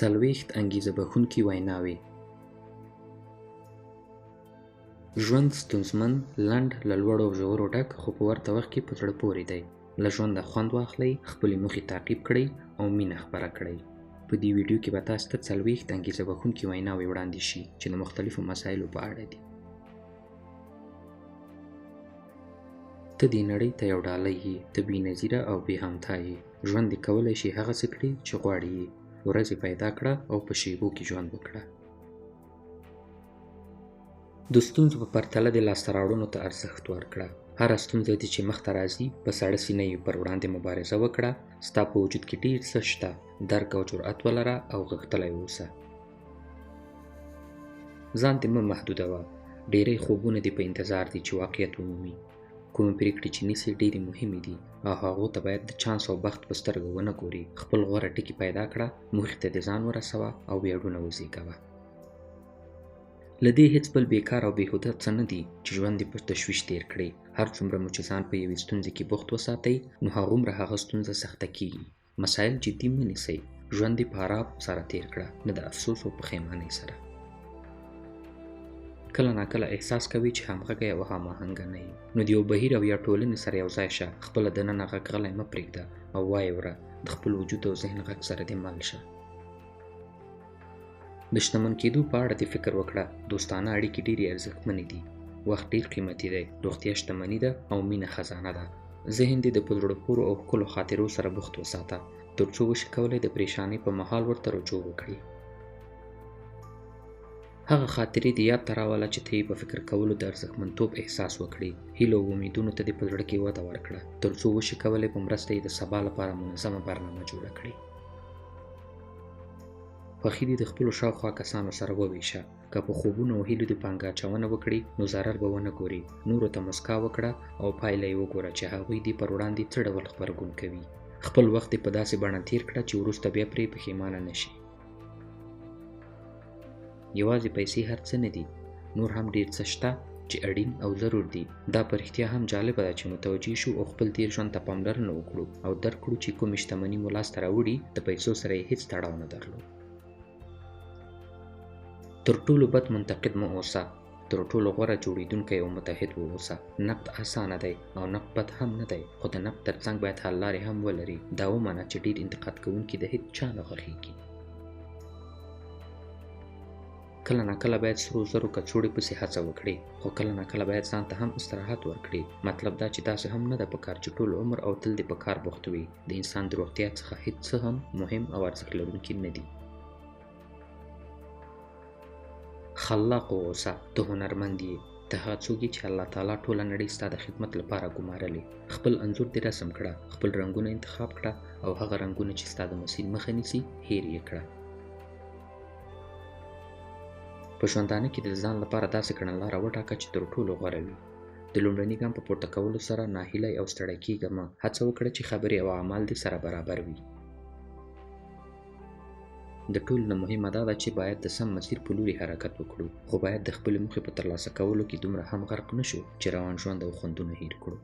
څلوېښت انګېزه بښونکې ویناوې. ژوند ستونزمن، لنډ، له لوړو او ژورو ډک، خو په ورته وخت کې په زړه پورې دی. له ژونده خوند واخلئ، خپلې موخې تعقیب کړئ او مینه خپره کړئ. په دې ویډیو کې به تاسو ته څلوېښت انګېزه بښونکې ویناوې وړاندې شي چې د مختلفو مسایلو په اړه دي. ته دې نړۍ ته یو ډالۍ یې، ته بېنظیره او بې همتا یې. ژوند دې کولی شي هغه څه کړي چې غواړي یې. ورځې پیدا کړه او په شېبو کې ژوند وکړه. د ستونزو په پرتله د لاسته راوړنو ته ارزښت ورکړه. هره ستونزه دې چې مخته راځي، په سړه سینه یې پر وړاندې مبارزه وکړه. ستا په وجود کې ډېر څه شته، درک او جرأت ولره او غښتلی اوسه. ځان دې مه محدودوه. ډېری خوبونه دې په انتظار دي چې واقعیت ومومي. کومې پرېکړې چې نیسې ډېرې مهمې دي او هغو ته باید د چانس او بخت په سترګه ونه ګورې. خپل غوره ټکي پیدا کړه، موخې ته دې ځان ورسوه او ویاړونه وزېږوه. له دې هېڅ بل بیکار او بېهوده څه نه دي چې ژوند دې په تشویش تېر کړي. هر څومره مو چې ځان په یوې ستونزې کې بوخت وساتئ، نو هغومره هغه ستونزه سخته کېږي. مسایل جدي مه نیسئ. ژوند دې په آرام سره تېر کړه، نه د افسوس او پښیمانۍ سره. کله ناکله احساس کوي چې همغږی او هماهنګه نه یې، نو د یو بهیر او یا ټولنې سره یو ځای شه. خپله دننه غږ غلی مه پرېږده او وایې وره. د خپل وجود او ذهن غږ سره دې مل شه. د شتمن کېدو په اړه دې فکر وکړه. دوستانه اړیکې ډېرې ارزښتمنې دي. وخت ډېر قیمتي دی. روغتیا شتمني ده او مینه خزانه ده. ذهن دې د په زړه پورو او ښکلو خاطرو سره بوخت وساته، تر څو وشي کولی د پریشانۍ په مهال ورته رجوع وکړي. هغه خاطرې دې یاد ته راوله چې ته یې په فکر کولو د ارزښتمنتوب احساس وکړي. هیلو او امیدونو ته دې په زړه کې وده ورکړه، تر څو وشي کولی په مرسته یې د سبا لپاره منظمه برنامه جوړه کړي. خوښي دې د خپلو شاوخوا کسانو سره وویشه. که په خوبونو او هیلو دې پانګه اچونه وکړي، نو ضرر به ونه ګوري. نورو ته مسکا وکړه او پایله یې وګوره چې هغوی دې پر وړاندې څه ډول غبرګون کوي. خپل وخت دې په داسې بڼه تېر کړه چې وروسته بیا پرې پښیمانه نه شي. یوازې پیسې هر څه نه دي، نور هم ډېر څه شته چې اړین او ضرور دي. دا په رښتیا هم جالبه ده چې متوجه شو او خپل تېر ژوند ته پاملرنه وکړو او درک کړو چې کومې شتمني مو لاسته راوړي، د پیسو سره یې هېڅ تړاو نه درلود. تر ټولو بد منتقد مه اوسه. تر ټولو غوره جوړېدونکی او متحد واوسه. نقد اسانه دی او نقد بد هم نه دی، خو د نقد ترڅنګ باید حل لارې هم ولري. دا ومنه چې ډېر انتقاد کوونکي د هېڅ چا نه خوښېږي. کله ناکله باید سرو زرو کڅوړې پسې هڅه وکړي، خو کله ناکله باید ځان ته هم استراحت ورکړي. مطلب دا چې داسې هم نه ده پکار چې ټول عمر او تل دې په کار بوخت وي. د انسان د روغتیا څخه هېڅ څه هم مهم او ارزښت لرونکي نه دي. خلاق واوسه. ته هنرمند یې. ته هغه څوک یې چې الله تعالی ټوله نړۍ ستا د خدمت لپاره ګمارلې. خپل انځور دې رسم کړه، خپل رنګونه انتخاب کړه او هغه رنګونه چې ستا د مسیر مخه نیسي هیر یې کړه. په ژوندانه کې د ځان لپاره داسې کړنلاره وټاکه چې تر ټولو غوره وي. د لومړني ګام په پورته کولو سره ناهیلی او ستړی کېږه مه. هڅه وکړه چې خبرې او اعمال دې سره برابر وي. د ټولو نه مهمه دا ده چې باید د سم مسیر په لوري حرکت وکړو، خو باید د خپلې موخې په ترلاسه کولو کې دومره هم غرق نه شو چې روان ژوند او خوندونه هیر کړو.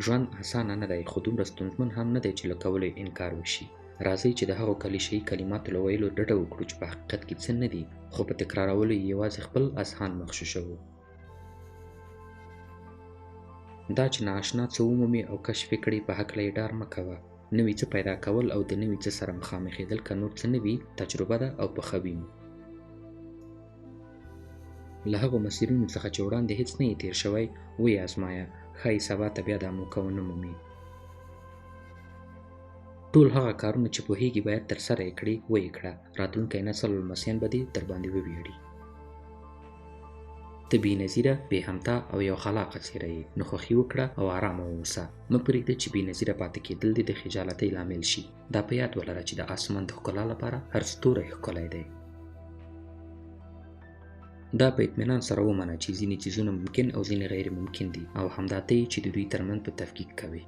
ژوند اسانه نه دی، خو دومره ستونزمن هم نه دی چې له کولو یې انکار وشي. راځئ چې د هغو کلیشه‌ایي کلماتو له ویلو ډډه وکړو چې په حقیقت کې څه نه دي، خو په تکرارولو یې یوازې خپل اذهان مغشوشوو. دا چې نااشنا څه ومومې او کشف یې کړې، په هکله یې ډار مه کوه. نوي څه پیدا کول او د نوي څه سره مخامخېدل که نور څه نه وي، تجربه ده او پخوي مو. له هغو مسیرونو څخه چې وړاندې هېڅ نه یې تېر شوی، ویې ازمایه. ښایي سبا ته بیا دا موقع ونه مومي. ټول هغه کارونه چې پوهېږي باید ترسره یې کړي، ویې کړه. راتلونکی نسل او لمسیان به دې درباندې وویاړي. ته بېنظیره، بې همتا او یو خلاقه څېره یې، نو خوښي وکړه او ارامه واوسه. مه پرېږده چې بېنظیره پاتې کېدل دې د خجالتۍ لامل شي. دا په یاد ولره چې د اسمان د ښکلا لپاره هر ستوری ښکلی دی. دا په اطمینان سره ومنه چې ځینې څیزونه ممکن او ځینې غیر ممکن دي، او همدا ته یې چې د دوی ترمنځ په تفکیک کوي.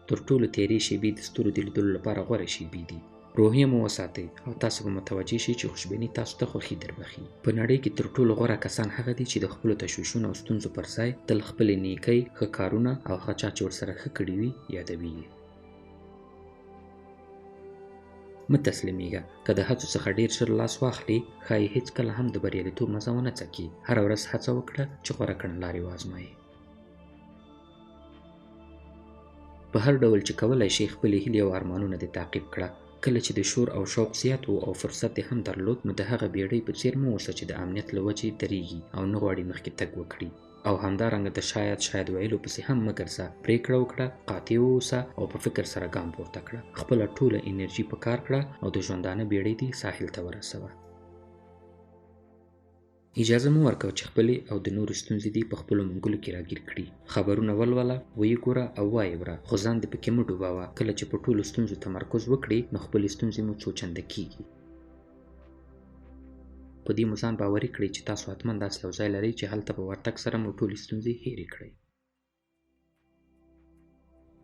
تر ټولو تیرې شېبې د ستورو د لیدلو لپاره غوره شېبې دي. روحیه مو وساتئ او تاسو به متوجه شئ چې خوشبیني تاسو ته خوښي دربخي. په نړۍ کې تر ټولو غوره کسان هغه دي چې د خپلو تشویشونو او ستونزو پر ځای تل خپلې نیکۍ، ښه کارونه او هغه چا چې ورسره ښه کړي وي یادوي یې. مه تسلیمیږه. که د هڅو څخه ډیر ژر لاس واخلې ښایي هیڅکله هم د بریالیتوب مزه ونه څکې. هره ورځ هڅه وکړه چې غوره کړنلارې وازمایې. په هر ډول چې کولی شي خپلې هیلې او ارمانونه دې تعقیب کړه. کله چې د شور او شوق زیات و او فرصت دې هم درلود نو د هغه بیړۍ په څیر مه اوسه چې د امنیت له وجې درېږي او نه غواړي مخکې تګ وکړي. او همدارنګه د شاید ویلو پسې هم مه ګرځه. پریکړه وکړه، قاطع واوسه او په فکر سره ګام پورته کړه. خپله ټوله انرژي په کار کړه او د ژوندانه بیړۍ دې ساحل ته ورسوه. اجازه مه ورکوه چې خپلې او د نورو ستونزې دې په خپلو منګلو کې راګیر کړي. خبرونه ولوله، ویې ګوره او وایې وره، خو ځان دې پکې مه ډوبوه. کله چې په ټولو ستونزو تمرکز وکړې نو خپلې ستونزې مو څو چنده کېږي. په دې مو ځان باوري کړئ چې تاسو حتما داسې یو ځای لرئ چې هلته په ورتګ سره مو ټولې ستونزې هېرې کړئ.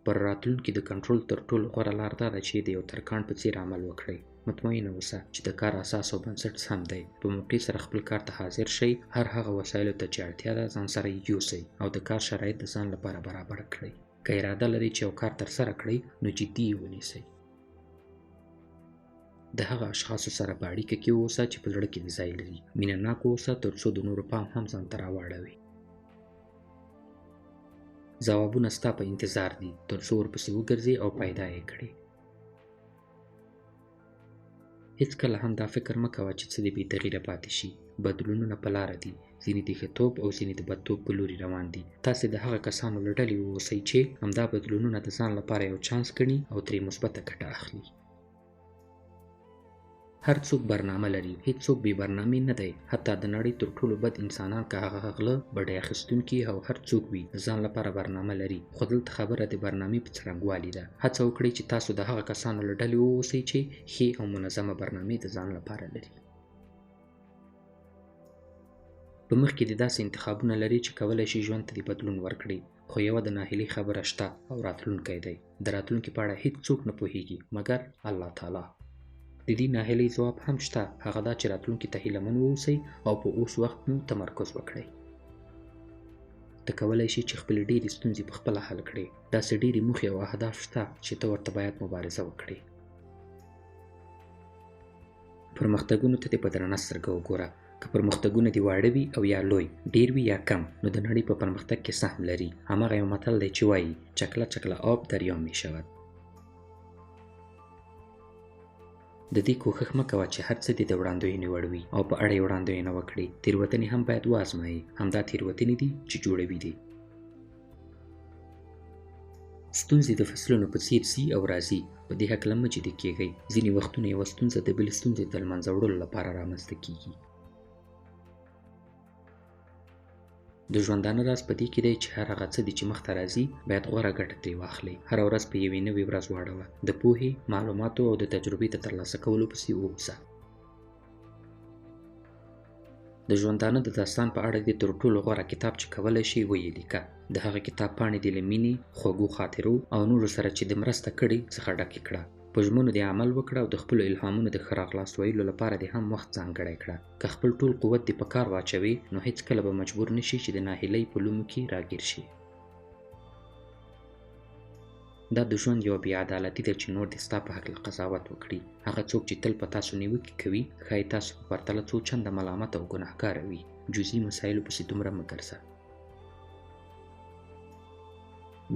پر راتلونکي د کنټرول تر ټولو غوره لار دا ده چې د یو ترکاڼ په څیر عمل وکړئ. مطمئنه اوسه چې د کار اساس او بنسټ سم دی. په موقع سره خپل کار ته حاضر شئ. هر هغه وسایلو ته چې اړتیا ده ځان سره یې یوسئ او د کار شرایط د ځان لپاره برابر کړئ. که اراده لرئ چې یو کار ترسره کړئ نو جدي یې ونیسئ. د هغه اشخاصو سره په اړیکه کې اوسه چې په زړه کې دې ځای لري. مینه ناک اوسه تر څو د نورو پام هم ځان ته راواړوي. ځوابونه ستا په انتظار دي تر څو ورپسې وګرځې او پیدا یې کړې. هیڅکله هم دا فکر مه کوه چې څه دې بې تغییره پاتې شي. بدلونونه په لاره دي. ځینې د ښهتوب او ځینې د بدتوب په لوري روان دي. تاسې د هغه کسانو له ډلې واوسئ چې همدا بدلونونه د ځان لپاره یو چانس ګڼي او ترې مثبته ګټه اخلي. هر څوک برنامه لري. هیڅوک بې برنامې نه دی. حتی د نړۍ تر ټولو بد انسانان که هغه غله، بډای اخیستونکي او هر څوک وي د ځان لپاره برنامه لري. خو دلته خبره د برنامې په څرنګوالي ده. هڅه وکړئ چې تاسو د هغه کسانو له ډلې واوسئ چې ښې او منظمه برنامې د ځان لپاره لري. په مخ کې د داسې انتخابونه لري چې کولی شي ژوند ته د بدلون ورکړي. خو یوه د ناهیلۍ خبره شته او راتلونکی دی. د راتلونکي په اړه هیڅ څوک نه پوهیږي مګر الله تعالی. د دې ناهیلۍ ځواب هم شته. هغه دا چې راتلونکي ته هیله من واوسئ او په اوس وخت مو تمرکز وکړئ. ته کولی شي چې خپلې ډېرې ستونزې په خپله حل کړې. داسې ډېرې موخې او اهداف شته چې ته ورته باید مبارزه وکړې. پرمختګونو ته دې په درنه سترګه وګوره. که پرمختګونه دې واړه وي او یا لوی، ډېر وي یا کم، نو د نړۍ په پرمختګ کې سهم لري. هماغه یو متل دی چې وایي چکله چکله آب دریا می شود. د دې کوښښ مه کوه چې هر څه دې د وړاندوینې وړ وي او په اړه یې وړاندوینه وکړې. تېروتنې هم باید وازمایې. همدا تېروتنې دي چې جوړوي دي. ستونزې د فصلونو په څیر ځي او راځي. په دې هکله مه جدي کېږئ. ځینې وختونه یوه ستونزه د بلې ستونزې د له منځه وړلو لپاره رامنځته کېږي. د ژوندانه راز په دې کې دی چې هر هغه څه دي چې مخته راځي باید غوره ګټه ترې واخلئ. هره ورځ په یوې نوې ورځ واړوه. د پوهې، معلوماتو او د تجربې د ترلاسه کولو پسې واوسه. د ژوندانه د داستان په اړه دې تر ټولو غوره کتاب چې کولی شي ویې لیکه. د هغه کتاب پاڼې دې له مینې، خوږو خاطرو او نورو سره چې د مرسته کړې څخه ډکې کړه. په ژمنو دې عمل وکړه او د خپلو الهامونو د ښه راغلاست ویلو لپاره دې هم وخت ځانګړی کړه. که خپل ټول قوت دې په کار واچوي نو هیڅکله به مجبور نشي چې د ناهیلۍ په لومو کې راګیر شي. دا د ژوند یوه بې عدالتي ده چې نور دې ستا په هکله قضاوت وکړي. هغه څوک چې تل په تاسو نیوکې کوي ښایي تاسو په پرتله څو چنده ملامت او ګنهګاره وي. جزئي مسایلو پسې دومره مه ګرځه.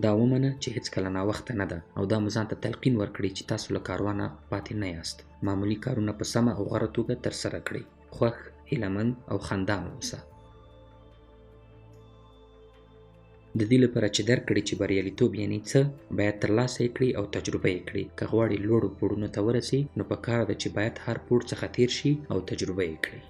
دا ومنه چې هیڅکله ناوخته نه ده او دا مو ځان ته تلقین ورکړي چې تاسو له کاروانه پاتې نه یاست. معمولي کارونه په سمه او غوره توګه ترسره کړئ. خوښ، هیلهمند او خندان اوسه. د دې لپاره چې درک کړئ چې بریالیتوب یعنې څه، باید ترلاسه یې کړئ او تجربه یې کړئ. که غواړئ لوړو پوړونو ته ورسئ نو په کار ده چې باید هر پوړ څخه تیر شي او تجربه یې کړئ.